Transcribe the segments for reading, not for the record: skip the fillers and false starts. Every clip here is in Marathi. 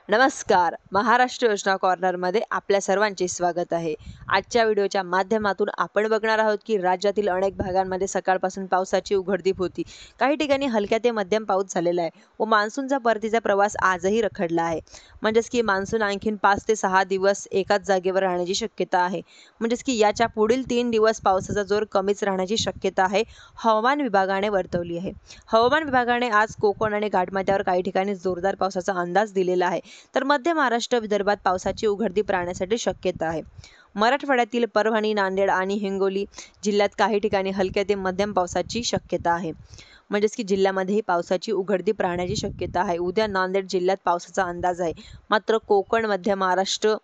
नमस्कार. महाराष्ट्र योजना कॉर्नरमध्ये आपल्या सर्वांचे स्वागत आहे. आजच्या व्हिडिओच्या माध्यमातून आपण बघणार आहोत की राज्यातील अनेक भागांमध्ये सकाळपासून पावसाची उघडदीप होती. काही ठिकाणी हलक्या ते मध्यम पाऊस झालेला आहे व मान्सूनचा परतीचा प्रवास आजही रखडला आहे. म्हणजेच की मान्सून आणखीन 5 ते 6 दिवस एकाच जागेवर राहण्याची शक्यता आहे. म्हणजेच की याच्या पुढील 3 दिवस पावसाचा जोर कमीच राहण्याची शक्यता आहे, हवामान विभागाने वर्तवली आहे. हवामान विभागाने आज कोकण आणि घाटमाथ्यावर काही ठिकाणी जोरदार पावसाचा अंदाज दिलेला आहे. तर मध्य महाराष्ट्र, विदर्भात पावसाची उघडदीप राहण्यासाठी शक्यता आहे. मराठवाड्यातील परभणी, नांदेड आणि हिंगोली जिल्ह्यात काही ठिकाणी हलक्या ते मध्यम पावसाची शक्यता आहे. म्हणजेच की जिल्ह्यामध्येही पावसाची उघडदीप राहण्याची शक्यता आहे. उद्या नांदेड जिल्ह्यात पावसाचा अंदाज आहे. मात्र कोकण, मध्य महाराष्ट्र,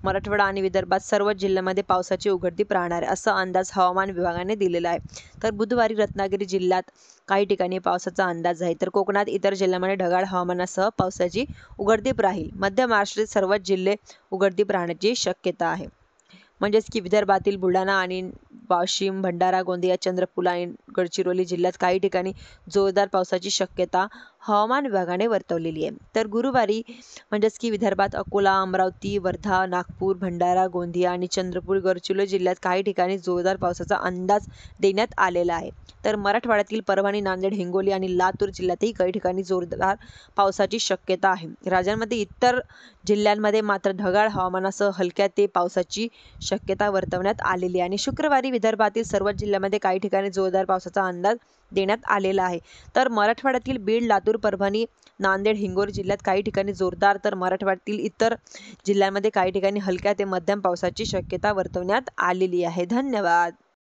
मराठवाडा आणि विदर्भात सर्वच जिल्ह्यामध्ये पावसाची उघडदीप राहणार आहे, असा अंदाज हवामान विभागाने दिलेला आहे. तर बुधवारी रत्नागिरी जिल्ह्यात काही ठिकाणी पावसाचा अंदाज आहे. तर कोकणात इतर जिल्ह्यांमध्ये ढगाळ हवामानासह पावसाची उघडदीप राहील. मध्य महाराष्ट्रात सर्वच जिल्हे उघडदीप राहण्याची शक्यता आहे. म्हणजेच की विदर्भातील बुलढाणा आणि वाशिम, भंडारा, गोंदिया, चंद्रपूर आणि गडचिरोली जिल्ह्यात काही ठिकाणी जोरदार पावसाची शक्यता हवामान विभागाने वर्तवलेली आहे. तर गुरुवारी म्हणजेच की विदर्भात अकोला, अमरावती, वर्धा, नागपूर, भंडारा, गोंदिया आणि चंद्रपूर, गडचिरोली जिल्ह्यात काही ठिकाणी जोरदार पावसाचा अंदाज देण्यात आलेला आहे. तर मराठवाड्यातील परभणी, नांदेड, हिंगोली आणि लातूर जिल्ह्यातही काही ठिकाणी जोरदार पावसाची शक्यता आहे. राज्यांमध्ये इतर जिल्ह्यांमध्ये मात्र ढगाळ हवामानासह हलक्या ते पावसाची शक्यता वर्तवण्यात आलेली आहे. आणि शुक्रवारी विदर्भातील सर्वच जिल्ह्यामध्ये काही ठिकाणी जोरदार पावसाचा अंदाज देण्यात आलेला आहे. तर मराठवाड्यातील बीड, लातूर, परभणी, नांदेड, हिंगोली जिल्ह्यात काही ठिकाणी जोरदार, तर मराठवाड्यातील इतर जिल्ह्यांमध्ये काही ठिकाणी हलक्या ते मध्यम पावसाची शक्यता वर्तवण्यात आलेली आहे. धन्यवाद.